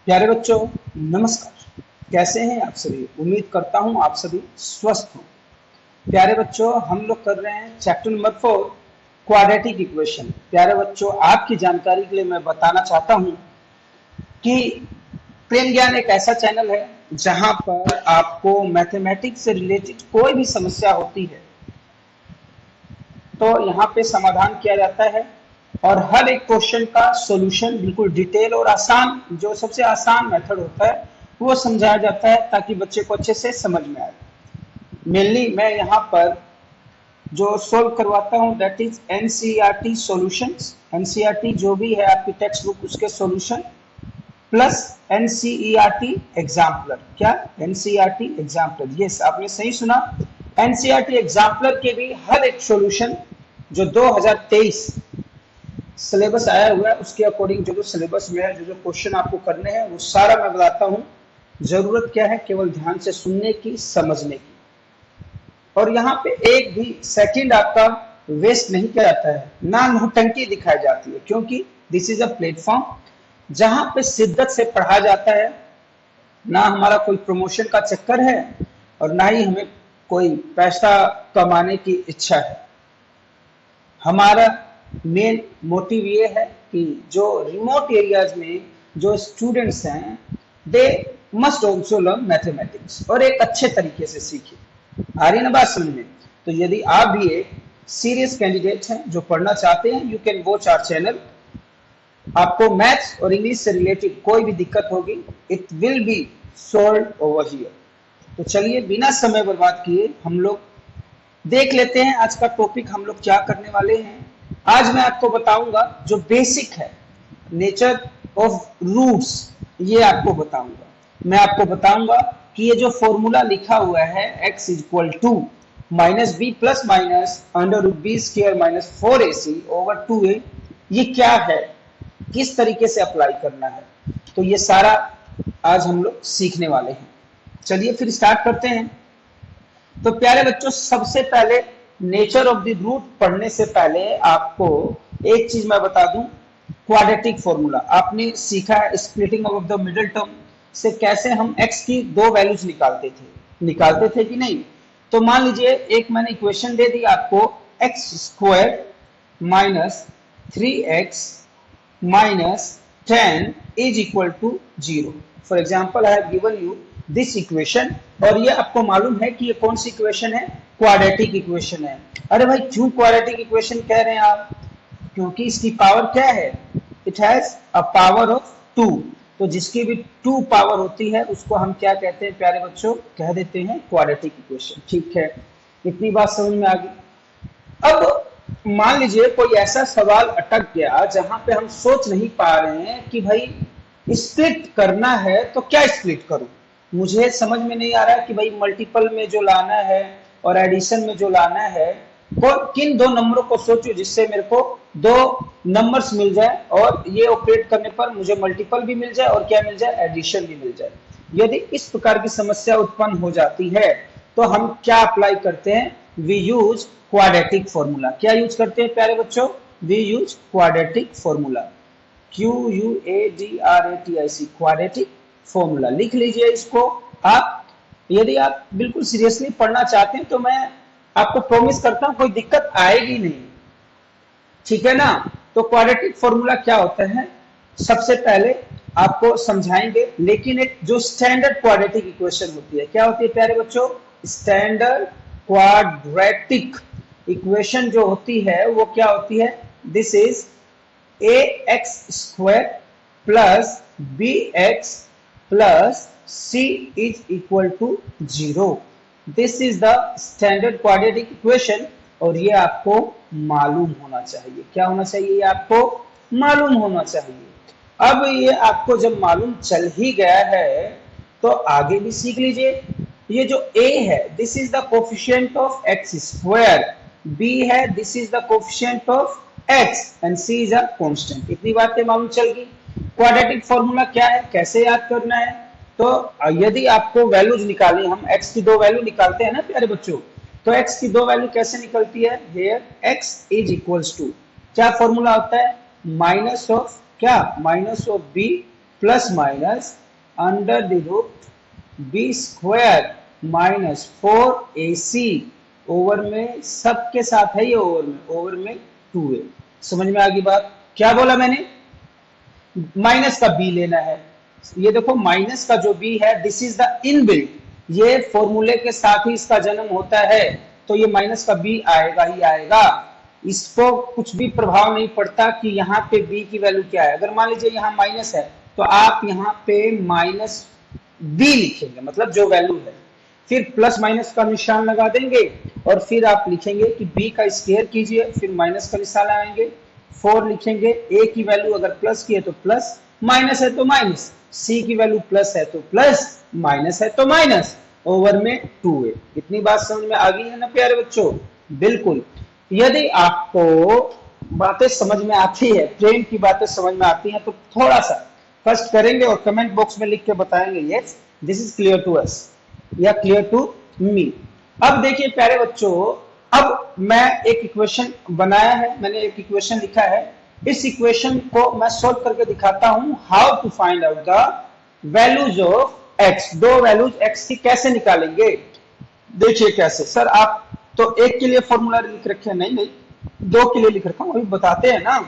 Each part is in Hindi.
प्यारे बच्चों, नमस्कार। कैसे हैं आप सभी? उम्मीद करता हूं आप सभी स्वस्थ हो। प्यारे बच्चों, हम लोग कर रहे हैं चैप्टर नंबर 4, क्वाड्रेटिक इक्वेशन। प्यारे बच्चों, आपकी जानकारी के लिए मैं बताना चाहता हूं कि प्रेम ज्ञान एक ऐसा चैनल है जहां पर आपको मैथमेटिक्स से रिलेटेड कोई भी समस्या होती है तो यहाँ पे समाधान किया जाता है और हर एक क्वेश्चन का सॉल्यूशन बिल्कुल डिटेल और आसान, जो सबसे आसान मेथड होता है वो समझाया जाता है ताकि बच्चे को अच्छे से समझ में आए। मेनली मैं यहाँ पर जो सोल्व करवाता हूँ that is NCERT solutions. NCERT जो भी है आपकी टेक्स्ट बुक, उसके सॉल्यूशन प्लस एनसीईआरटी एग्जाम्पलर। क्या? NCERT exemplar. यस, आपने सही सुना। एनसीईआरटी एग्जाम्पलर के भी हर एक सॉल्यूशन जो 2023 सिलेबस आया हुआ है उसके अकॉर्डिंग जो सिलेबस में है, जो क्वेश्चन आपको करने हैं वो सारा मैं बताता हूँ। जरूरत क्या है? केवल ध्यान से सुनने की, समझने की। और यहाँ पे एक भी सेकंड आपका वेस्ट नहीं किया जाता है, ना नौटंकी दिखाई जाती है, क्योंकि दिस इज अ प्लेटफॉर्म जहां पे शिद्दत से पढ़ा जाता है। ना हमारा कोई प्रमोशन का चक्कर है और ना ही हमें कोई पैसा कमाने की इच्छा है। हमारा मेन मोटिव ये है कि जो रिमोट एरियाज में जो स्टूडेंट्स हैं they must also learn mathematics और एक अच्छे तरीके से सीखे। आ रही ना बात समझ में? तो यदि आप भी एक सीरियस कैंडिडेट हैं जो पढ़ना चाहते हैं, you can watch our channel. आपको मैथ्स और इंग्लिश से रिलेटेड कोई भी दिक्कत होगी, it will be solved over here. तो चलिए बिना समय बर्बाद किए हम लोग देख लेते हैं आज का टॉपिक हम लोग क्या करने वाले हैं। आज मैं आपको बताऊंगा जो बेसिक है, नेचर ऑफ रूट्स, ये आपको बताऊंगा। मैं आपको बताऊंगा कि ये जो फॉर्मूला लिखा हुआ है x equal to minus b plus minus under root b square minus 4ac over 2a, ये क्या है, किस तरीके से अप्लाई करना है, तो ये सारा आज हम लोग सीखने वाले हैं। चलिए फिर स्टार्ट करते हैं। तो प्यारे बच्चों, सबसे पहले नेचर ऑफ द रूट पढ़ने से पहले आपको एक चीज मैं बता दूं, क्वाड्रेटिक फॉर्मूला आपने सीखा है। Splitting of the middle term से कैसे हम x की दो वैल्यूज निकालते थे कि नहीं? तो मान लीजिए एक मैंने इक्वेशन दे दी आपको, x square minus 3x minus 10 is equal to 0। For example I have given you this equation, और ये आपको मालूम है कि ये कौन सी इक्वेशन है? क्वाड्रेटिक इक्वेशन है। अरे भाई, क्यों क्वाड्रेटिक इक्वेशन कह रहे हैं आप? क्योंकि इसकी पावर क्या है? It has a power of 2। तो जिसकी भी 2 पावर होती है उसको हम क्या कहते हैं प्यारे बच्चों? कह देते हैं क्वाड्रेटिक इक्वेशन। ठीक है, इतनी बात समझ में आ गई। अब मान लीजिए कोई ऐसा सवाल अटक गया जहां पे हम सोच नहीं पा रहे हैं कि भाई स्प्लिट करना है तो क्या स्प्लिट करूं। मुझे समझ में नहीं आ रहा है कि भाई मल्टीपल में जो लाना है और एडिशन में जो लाना है, किन दो नंबरों को सोचूं जिससे मेरे को दो नंबर्स मिल जाए और ये ऑपरेट करने पर मुझे मल्टीपल भी मिल जाए और क्या मिल जाए? एडिशन भी मिल जाए। यदि इस प्रकार की समस्या उत्पन्न हो जाती है तो हम क्या अप्लाई करते हैं? We use quadratic formula. क्या यूज करते हैं प्यारे बच्चों? We use quadratic formula. QUADRATIC, quadratic formula. लिख लीजिए इसको आप। यदि आप बिल्कुल सीरियसली पढ़ना चाहते हैं तो मैं आपको प्रॉमिस करता हूं कोई दिक्कत आएगी नहीं। ठीक है ना? तो क्वाड्रेटिक फॉर्मूला क्या होता है सबसे पहले आपको समझाएंगे, लेकिन एक जो स्टैंडर्ड क्वाड्रेटिक इक्वेशन होती है, क्या होती है प्यारे बच्चों? स्टैंडर्ड क्वाड्रेटिक इक्वेशन जो होती है वो क्या होती है? This is ax square plus bx plus c is equal to 0। This is the standard quadratic equation और ये आपको मालूम होना चाहिए। क्या होना चाहिए? ये आपको मालूम होना चाहिए। अब ये आपको जब मालूम चल ही गया है तो आगे भी सीख लीजिए। ये जो a है, this is the coefficient of x square, b है this is the coefficient of x and c is a constant. इतनी बातें मालूम चल गई। क्वाड्रेटिक फॉर्मूला क्या है, कैसे याद करना है? तो यदि आपको वैल्यूज निकालनी, हम x की दो वैल्यू निकालते हैं ना प्यारे बच्चों, तो x की दो वैल्यू कैसे निकलती है? Here x is equals to क्या फॉर्मूला होता है? माइनस ऑफ क्या? Minus of b plus minus under the root b square minus 4ac over में सबके साथ है ये ओवर में 2a। समझ में आ गई बात? क्या बोला मैंने? माइनस का b लेना है। ये देखो माइनस का जो b है दिस इज द इनबिल्ट, ये फॉर्मूले के साथ ही इसका जन्म होता है, तो ये माइनस का b आएगा ही आएगा। इसको कुछ भी प्रभाव नहीं पड़ता कि यहाँ पे b की वैल्यू क्या है। अगर मान लीजिए यहाँ माइनस है तो आप यहाँ पे माइनस b लिखेंगे, मतलब जो वैल्यू है, फिर प्लस माइनस का निशान लगा देंगे और फिर आप लिखेंगे कि b का स्क्वायर कीजिए, फिर माइनस का निशान लगाएंगे, 4 लिखेंगे। a की वैल्यू अगर प्लस की है तो प्लस, माइनस है तो माइनस, c की वैल्यू प्लस है तो प्लस, माइनस है तो माइनस, ओवर में 2a। इतनी बात समझ में आ गई है ना प्यारे बच्चों? बिल्कुल। यदि आपको बातें समझ में आती है, ट्रेन की बातें समझ में आती हैं, तो थोड़ा सा कष्ट करेंगे और कमेंट बॉक्स में लिख के बताएंगे yes this is clear to us या क्लियर टू मी। अब देखिए प्यारे बच्चों, अब मैं एक इक्वेशन बनाया है, मैंने एक इक्वेशन लिखा है। इस इक्वेशन को मैं सॉल्व करके दिखाता हूं how to find out the values of x. दो वैल्यूज एक्स की कैसे निकालेंगे, देखिए कैसे। सर आप तो एक के लिए फॉर्मूला लिख रखे हैं, नहीं दो के लिए लिख रखा हूं, अभी बताते हैं ना।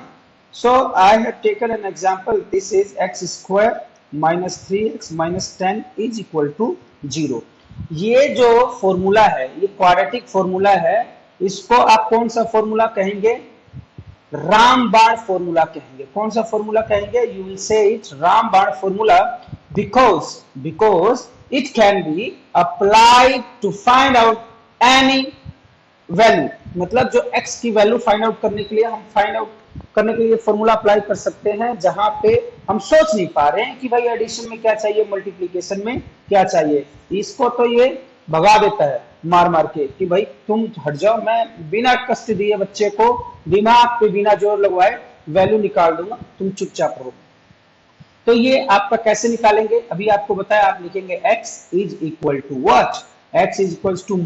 So I have taken an example, this is x square minus 3x minus 10 is equal to 0। ये जो फॉर्मूला है ये क्वाड्रेटिक फॉर्मूला है, इसको आप कौन सा फॉर्मूला कहेंगे? रामबाण फॉर्मूला कहेंगे। कौन सा फॉर्मूला कहेंगे? यू विल से इट रामबाण formula because it can be applied to find out any value। मतलब जो x की वैल्यू फाइंड आउट करने के लिए हम फाइंड आउट करने के लिए फॉर्मूला अप्लाई कर सकते हैं, जहां पे हम सोच नहीं पा रहे हैं कि भाई एडिशन में क्या चाहिए, मल्टीप्लिकेशन में क्या चाहिए। इसको तो ये भगा देता है मार मार के कि भाई तुम हट जाओ, मैं बिना कष्ट दिए बच्चे को दिमाग पे बिना जोर लगवाए वैल्यू निकाल दूंगा, तुम चुपचाप रहो। तो ये आपका कैसे निकालेंगे अभी आपको बताया। आप लिखेंगे x is equal to what? x is equal to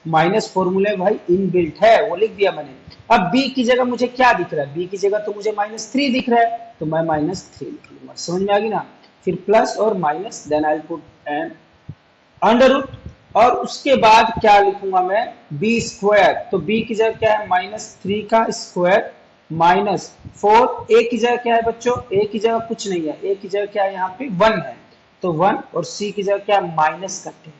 minus फॉर्मूले भाई इनबिल्ट है, वो लिख दिया मैंने। अब b की जगह मुझे क्या दिख रहा है? b की जगह तो मुझे -3 दिख रहा है, तो मैं -3 लिख लूंगा। समझ में आ गई ना? फिर प्लस और minus, then I put an under root, और उसके बाद क्या लिखूंगा मैं? b square. तो b की जगह क्या है? -3 का स्क्वायर माइनस 4। a की जगह क्या है बच्चों? a की जगह कुछ नहीं है, a की जगह क्या है? यहाँ पे 1 है, तो 1, और c की जगह क्या है? माइनस का 10।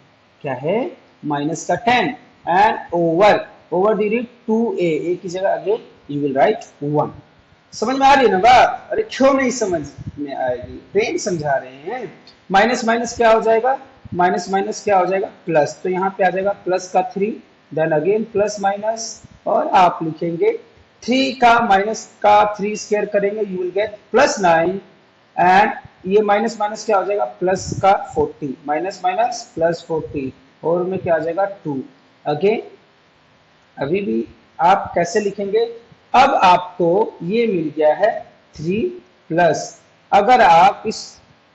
क्या है? माइनस का 10 and over the root 2a। a की जगह अगेन यू विल राइट 1। समझ में आ रही है ना बात? अरे क्यों नहीं समझ में आएगी? ट्रेन समझा रहे हैं। माइनस माइनस क्या हो जाएगा? माइनस माइनस क्या हो जाएगा? प्लस। तो यहाँ पे आ जाएगा प्लस का 3, देन अगेन प्लस माइनस, और आप लिखेंगे 3 का माइनस का 3 स्क्वायर करेंगे, यू विल गेट +9, एंड ये माइनस माइनस क्या हो जाएगा? प्लस का 40, माइनस माइनस प्लस 40, और में क्या आ जाएगा? 2। अगेन अभी भी आप कैसे लिखेंगे? अब आपको ये मिल गया है 3 प्लस, अगर आप इस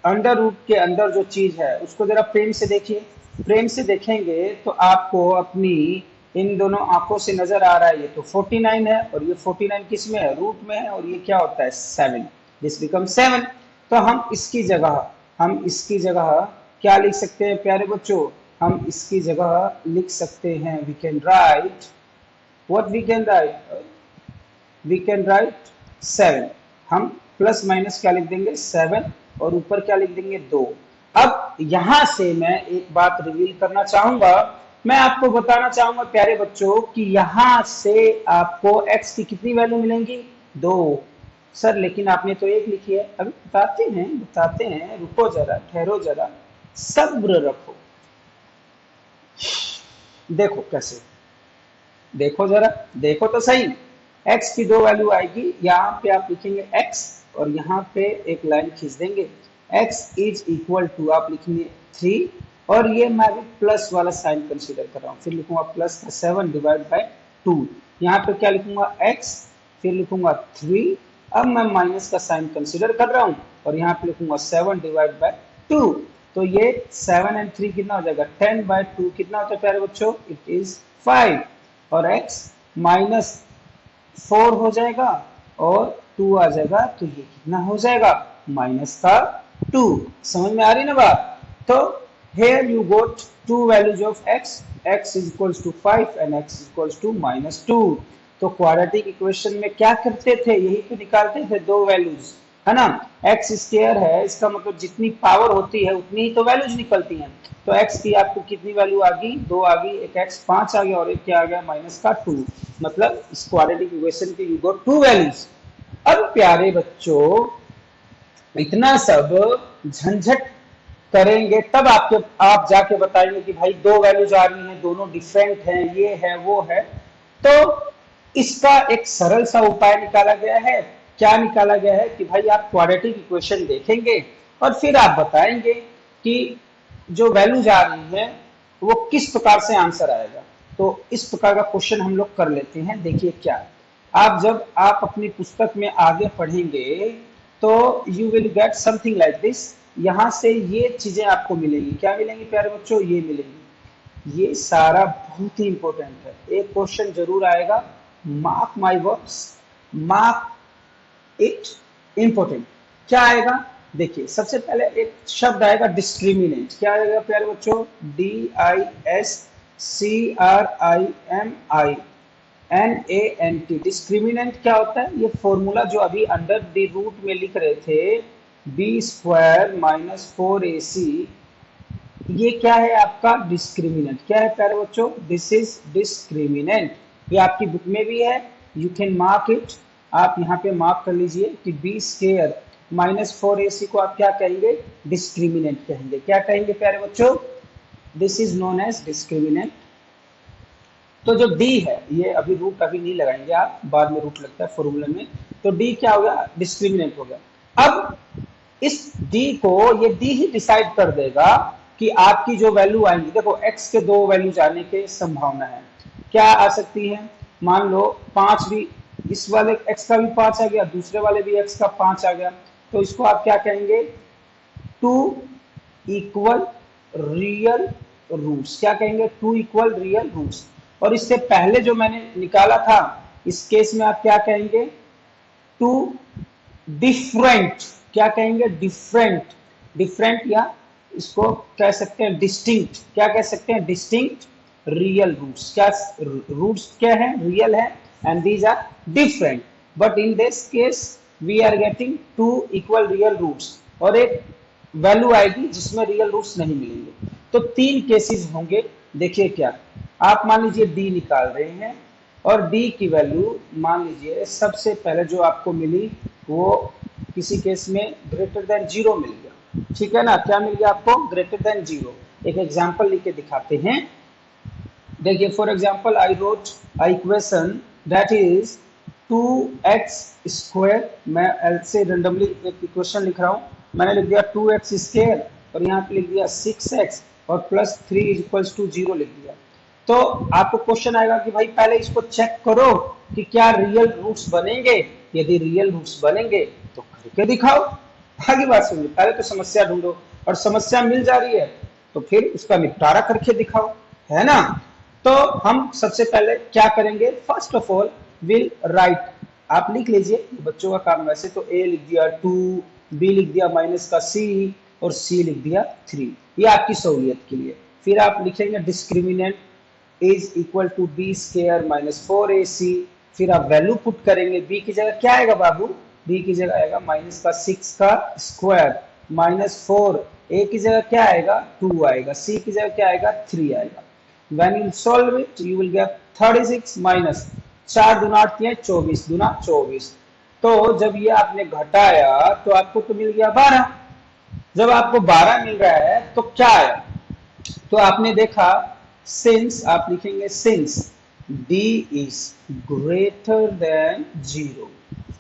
अंडर रूट के अंदर जो चीज है उसको जरा प्रेम से देखिए, प्रेम से देखेंगे तो आपको अपनी इन दोनों आंखों से नजर आ रहा है ये तो 49 है, और ये 49 किस में है? रूट में है, और ये क्या होता है? 7। This become 7। तो हम इसकी जगह क्या लिख सकते हैं प्यारे बच्चों? हम इसकी जगह लिख सकते हैं, we can write what we can write? We can write 7। हम प्लस माइनस क्या लिख देंगे? 7, और ऊपर क्या लिख देंगे? 2। अब यहां से मैं एक बात रिवील करना चाहूंगा, मैं आपको बताना चाहूंगा प्यारे बच्चों कि यहां से आपको x की कितनी वैल्यू मिलेंगी? 2। सर लेकिन आपने तो 1 लिखी है। अभी बताते हैं, रुको जरा, ठहरो जरा, सब्र रखो। देखो कैसे, देखो जरा, देखो तो सही। x की 2 वैल्यू आएगी, यहाँ पे आप लिखेंगे x, और यहाँ पे एक लाइन खींच देंगे, x इज इक्वल टू आप लिखेंगे 3, और ये मैं भी प्लस वाला साइन कंसीडर कर रहा हूँ, फिर लिखूंगा प्लस का 7 डिवाइड बाय 2। यहाँ पे क्या लिखूंगा? x, फिर लिखूंगा 3, अब मैं माइनस का साइन कंसीडर कर रहा हूँ, और यहाँ पे लिखूंगा 7 डिवाइड बाय 2। तो ये 7 एंड 3 कितना हो जाएगा? 10 बाय 2 कितना होता है प्यारे बच्चों? इट इज 5, और x माइनस 4 हो जाएगा, और 2 आ जाएगा तो ये कितना हो जाएगा, माइनस का 2। समझ में आ रही ना बात। तो here you got two values of x is equals to 5 and x is equals to -2। तो क्वाड्रेटिक इक्वेशन में क्या करते थे, यही तो निकालते थे दो वैल्यूज, है ना। एक्स स्क्वायर है, इसका मतलब जितनी पावर होती है उतनी ही तो वैल्यूज निकलती हैं। तो x की आपको कितनी वैल्यू आ गई, 2 आ गई, एक x 5 आ गया और एक क्या आ गया, माइनस का 2। मतलब इस क्वाड्रेटिक इक्वेशन के यू गॉट टू वैल्यूज। अब प्यारे बच्चों इतना सब झंझट करेंगे तब आप जाके बताएंगे कि भाई दो वैल्यूज आ रही हैं, दोनों डिफरेंट हैं, ये है वो है। तो इसका एक सरल सा उपाय निकाला गया है। क्या निकाला गया है कि भाई आप क्वाड्रेटिक इक्वेशन देखेंगे और फिर आप बताएंगे कि जो वैल्यूज आ रही है वो किस प्रकार से आंसर आएगा। तो इस प्रकार का क्वेश्चन हम लोग कर लेते हैं। देखिए क्या, आप जब आप अपनी पुस्तक में आगे पढ़ेंगे तो you will get something like this. यहाँ से ये चीजें आपको मिलेंगी। क्या मिलेंगी प्यारे बच्चों, ये मिलेंगी। ये सारा बहुत ही इंपॉर्टेंट है, एक क्वेश्चन जरूर आएगा। Mark my words, mark it, important. क्या आएगा, देखिए सबसे पहले एक शब्द आएगा डिस्क्रिमिनेंट। क्या आएगा प्यारे बच्चों, DISCRIMINENT। डिस्क्रिमिनेंट क्या होता है, ये फॉर्मूला जो अभी अंडर द रूट में लिख रहे थे, b² - 4ac, ये क्या है आपका डिस्क्रिमिनेंट। क्या है प्यारे बच्चों, दिस इज डिस्क्रिमिनेंट। ये आपकी बुक में भी है, यू कैन मार्क इट। आप यहाँ पे मार्क कर लीजिए कि b² - 4ac को आप क्या कहेंगे, डिस्क्रिमिनेंट कहेंगे। क्या कहेंगे प्यारे बच्चों, this is known as discriminant. तो जो d है, ये अभी रूट अभी नहीं लगाएंगे आप, बाद में रूट लगता है फॉर्मूला में। तो d क्या हो गया, डिस्क्रिमिनेंट हो गया। अब इस d को, ये d ही डिसाइड कर देगा कि आपकी जो वैल्यू आएंगी। देखो x के दो वैल्यूज आने की संभावना है, क्या आ सकती है। मान लो 5 भी, इस वाले x का भी 5 आ गया, दूसरे वाले भी x का 5 आ गया। तो इसको आप क्या कहेंगे, 2 इक्वल रियल रूट्स। क्या कहेंगे, 2 इक्वल रियल रूट्स। और इससे पहले जो मैंने निकाला था, इस केस में आप क्या कहेंगे, 2 डिफरेंट। क्या कहेंगे, डिफरेंट। डिफरेंट या इसको कह सकते हैं डिस्टिंक्ट। क्या कह सकते हैं, डिस्टिंक्ट रियल रूट्स। क्या रूट्स क्या है, रियल है, and these are different. But in this case we are getting 2 equal real roots, और एक वैल्यू आएगी जिसमें रियल रूट्स नहीं मिलेंगे। तो 3 केसेस होंगे। देखिए क्या, आप मान लीजिए d निकाल रहे हैं और d की वैल्यू मान लीजिए सबसे पहले जो आपको मिली वो किसी केस में ग्रेटर देन 0 मिल गया। ठीक है ना, क्या मिल गया आपको, ग्रेटर देन 0। एक एग्जांपल लिख के दिखाते हैं। देखिए for example I wrote a equation that is 2x²। मैं एल से रेंडमली एक इक्वेशन लिख रहा हूँ। मैंने लिख दिया 2x² और यहाँ पे लिख दिया 6x और +3 = 0 लिख दिया। तो आपको क्वेश्चन आएगा कि भाई पहले इसको चेक करो कि क्या रियल रूट्स बनेंगे। यदि रियल रूट्स बनेंगे तो करके दिखाओ। आगे बात सुनिए, पहले तो समस्या ढूंढो, और समस्या मिल जा रही है तो फिर उसका निपटारा करके दिखाओ, है ना। तो हम सबसे पहले क्या करेंगे, first of all will write. आप लिख लीजिए, बच्चों का काम। वैसे तो a लिख दिया 2, b लिख दिया -c और c लिख दिया 3, ये आपकी सहूलियत के लिए। फिर आप लिखेंगे discriminant is equal to b² - 4ac। फिर आप वैल्यू पुट करेंगे, b की जगह क्या आएगा बाबू, b की जगह आएगा -6² -4, a की जगह क्या आएगा 2 आएगा, c की जगह क्या आएगा 3 आएगा। When you solve it, you will get 36 minus 4 दूना 24 दूना 24। तो जब ये आपने घटाया तो आपको तो मिल गया 12। जब आपको 12 मिल रहा है तो क्या है, तो आपने देखा सिंस, आप लिखेंगे since d is greater than 0।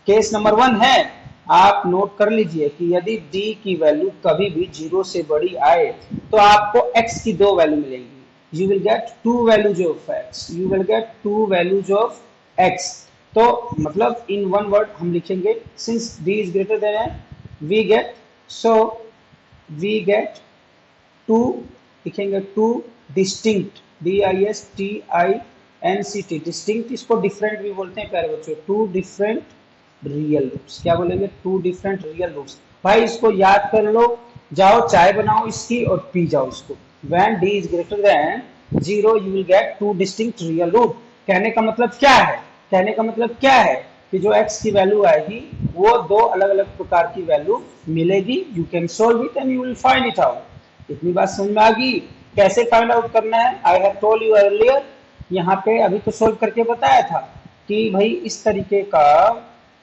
Case number 1 है, आप नोट कर लीजिए कि यदि d की वैल्यू कभी भी 0 से बड़ी आए तो आपको x की दो वैल्यू मिलेंगी। You will get 2 values of x, you will get 2 values of x। तो मतलब in one word हम लिखेंगे since d is greater than we get, so we get 2, लिखेंगे 2 distinct, DISTINCT, distinct इसको different भी बोलते हैं प्यारे बच्चों, 2 different रियल रूट्स। क्या बोलेंगे? Two different real roots. भाई इसको याद कर लो, जाओ चाय बनाओ इसकी और पी जाओ इसको। When d is greater than 0 you will get two distinct real root. कहने का मतलब क्या है? कहने का मतलब क्या है कि जो x की वैल्यू आएगी वो दो अलग अलग प्रकार की वैल्यू मिलेगी। You can solve it and you will find it out. इतनी बात समझ में आ गई? कैसे फाइंड आउट करना है? I have told you earlier, यहाँ पे अभी तो सोल्व करके बताया था कि भाई इस तरीके का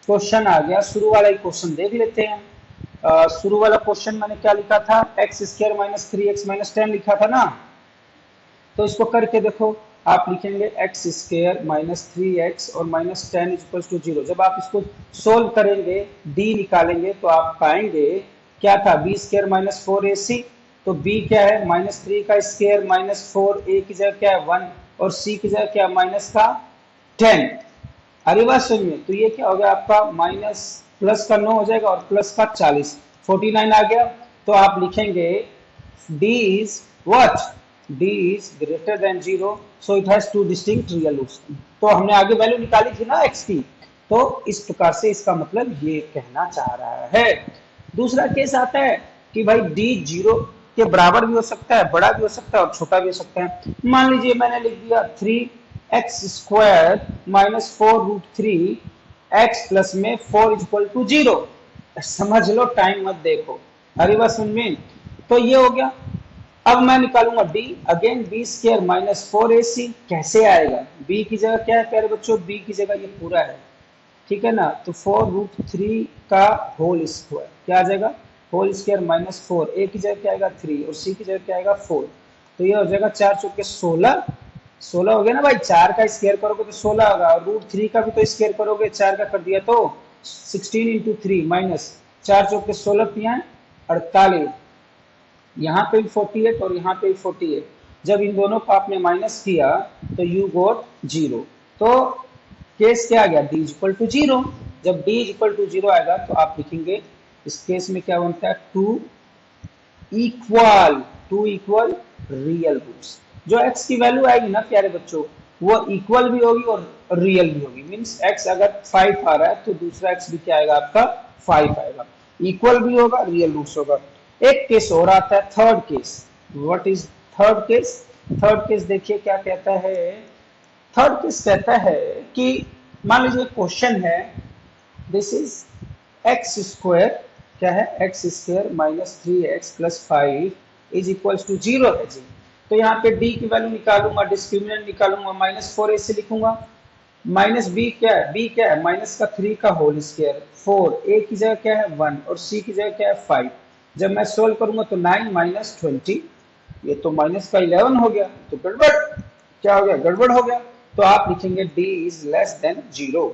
क्वेश्चन आ गया। शुरू वाला ही क्वेश्चन देख लेते हैं। शुरू वाला क्वेश्चन मैंने क्या लिखा था? X square minus 3x minus 10 लिखा था ना। तो इसको करके देखो, आप लिखेंगे एक्स स्क्वायर माइनस 3x और माइनस 10 इक्वल टू 0। जब आप इसको सोल्व करेंगे, डी निकालेंगे, तो आप पाएंगे क्या था? B square minus 4ac। तो b क्या है? माइनस 3 का स्क्वायर माइनस 4, a की जगह क्या है? 1, और c की जगह क्या? माइनस का 10। अरे बात सुनिए, तो ये क्या हो गया आपका? माइनस प्लस का 9 हो जाएगा और प्लस का 40, 49 आ गया। तो आप लिखेंगे d is what? d is greater than 0, so it has two distinct real roots। तो हमने आगे वैल्यू निकाली थी ना x की, तो इस प्रकार से इसका मतलब ये कहना चाह रहा है। दूसरा केस आता है कि भाई d 0 के बराबर भी हो सकता है, बड़ा भी हो सकता है और छोटा भी हो सकता है। मान लीजिए मैंने लिख दिया 3x square minus 4 root 3 x plus में 4 इक्वल टू 0। समझ लो, टाइम मत देखो। अरे बस सुन में, तो ये हो गया। अब मैं निकालूंगा b, again b square minus 4ac। कैसे आएगा? b की जगह क्या है प्यारे बच्चों? b की जगह ये पूरा है, ठीक है ना। तो 4 रूट 3 का होल स्क्वायर क्या आ जाएगा? होल स्क्वायर माइनस 4, a की जगह क्या आएगा? 3 और c की जगह क्या आएगा? 4। तो ये हो जाएगा 4 चौके 16, 16 हो गया ना भाई। 4 का स्क्वायर करोगे तो 16 होगा, और रूट 3 का भी तो स्क्वायर करोगे, 4 का कर दिया तो 16 इंटू 3 माइनस 4 चौके 16 पिया 48। यहाँ पे भी 48 और यहाँ पे भी 48। जब इन दोनों को आपने माइनस किया तो यू गोट 0। तो केस क्या आ गया? d equal to 0। जब d इक्वल टू 0 आएगा तो आप लिखेंगे इस केस में क्या बनता है? Two equal real roots. जो x की वैल्यू आएगी ना प्यारे बच्चों, वो इक्वल भी होगी और रियल भी होगी। मीन्स x अगर 5 आ रहा है तो दूसरा x भी क्या आएगा आपका? 5 आएगा। इक्वल भी होगा, रियल रूट्स होगा। एक केस और आता है, third case. What is third case? Third case देखिए क्या कहता है। थर्ड केस कहता है कि मान लीजिए क्वेश्चन है, दिस इज एक्स स्क्वायर, क्या है? X square minus 3x plus 5 is equal to 0 है जी। तो यहाँ पे d की वैल्यू निकालूंगा, डिस्क्रिमिनेंट निकालूंगा, माइनस 4ac लिखूंगा। माइनस b क्या है? b क्या है? माइनस का 3 का होल स्क्वायर 4, a की जगह क्या है? 1 और c की जगह क्या है? 5। जब मैं सोल्व करूंगा तो 9 माइनस 20, ये तो माइनस का 11 हो गया। तो गड़बड़ क्या हो गया? गड़बड़ हो गया। तो आप लिखेंगे d is less than 0,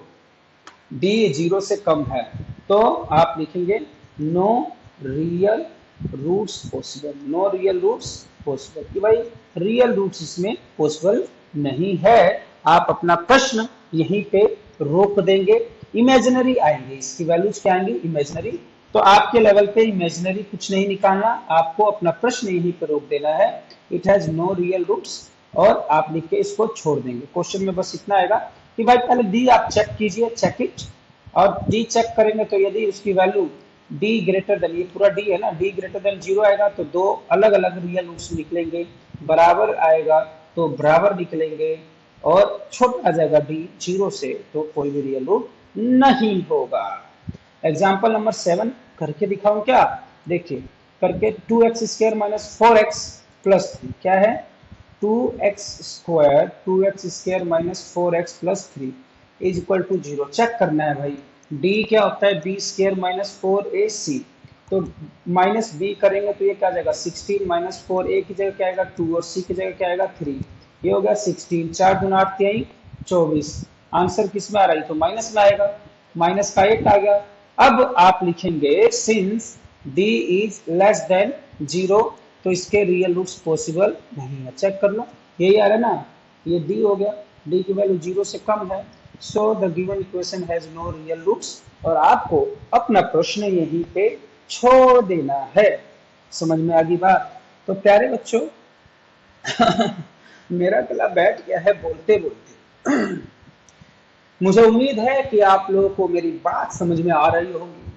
d 0 से कम है। तो आप लिखेंगे no real roots possible, no real roots possible, कि भाई रियल रूट्स इसमें पॉसिबल नहीं है। आप अपना प्रश्न यहीं पे रोक देंगे। इमेजिनरी आएंगे, इसकी वैल्यूज क्या आएंगी? इमेजिनरी। तो आपके लेवल पे इमेजिनरी कुछ नहीं निकालना, आपको अपना प्रश्न यहीं पे रोक देना है, it has no real roots, और आप लिख के इसको छोड़ देंगे। क्वेश्चन में बस इतना आएगा कि भाई पहले डी आप चेक कीजिए, चेक इट। और डी चेक करेंगे तो यदि उसकी वैल्यू डी ग्रेटर देन, ये पूरा डी है ना, डी ग्रेटर देन 0 आएगा तो दो अलग अलग रियल रूट्स निकलेंगे। बराबर आएगा तो बराबर निकलेंगे, और छोटा आ जाएगा डी 0 से तो कोई भी रियल रूट नहीं होगा। एग्जाम्पल नंबर 7 करके दिखाऊं क्या? देखिए करके, 2x square minus 4x plus 3 क्या है? 2x square minus 4x plus 3 is equal to 0। Check करना है भाई। d क्या होता है? b square minus 4ac। तो माइनस b करेंगे तो ये क्या आ जाएगा? 16 माइनस 4a की जगह क्या आएगा? 2 और c की जगह क्या आएगा? 3। ये हो गया 16, 4 दूना 8 23 24। आंसर किस में आ रहा है? तो माइनस में आएगा, माइनस का 8 आ गया। अब आप लिखेंगे since d is less than 0, तो इसके रियल रूट्स पॉसिबल नहीं है। चेक कर लो, यही आ रहा है ना, ये d हो गया, d की वैल्यू 0 से कम है। So the given equation has no real roots, और आपको अपना प्रश्न यहीं पे छोड़ देना है। समझ में आ गई बात? तो प्यारे बच्चों मेरा गला बैठ गया है बोलते बोलते। मुझे उम्मीद है कि आप लोगों को मेरी बात समझ में आ रही होगी,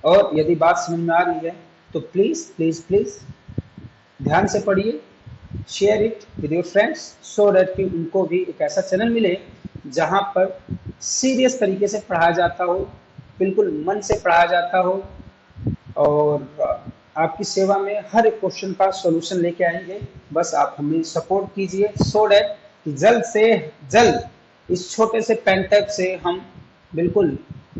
और यदि बात समझ में आ रही है तो प्लीज प्लीज प्लीज ध्यान से पढ़िए, share it with your friends so that कि उनको भी एक ऐसा चैनल मिले जहां पर सीरियस तरीके से पढ़ाया जाता हो, बिल्कुल मन से पढ़ाया जाता हो, और आपकी सेवा में हर एक क्वेश्चन का सॉल्यूशन लेके आएंगे। बस आप हमें सपोर्ट कीजिए सो दैट कि जल्द से जल्द इस छोटे से पेंटैप से हम बिल्कुल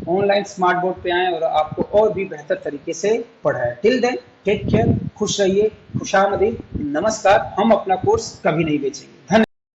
ऑनलाइन स्मार्ट बोर्ड पे आए और आपको और भी बेहतर तरीके से पढ़ाएं। टिल देन टेक केयर, खुश रहिए, खुशामदीद, नमस्कार। हम अपना कोर्स कभी नहीं बेचेंगे।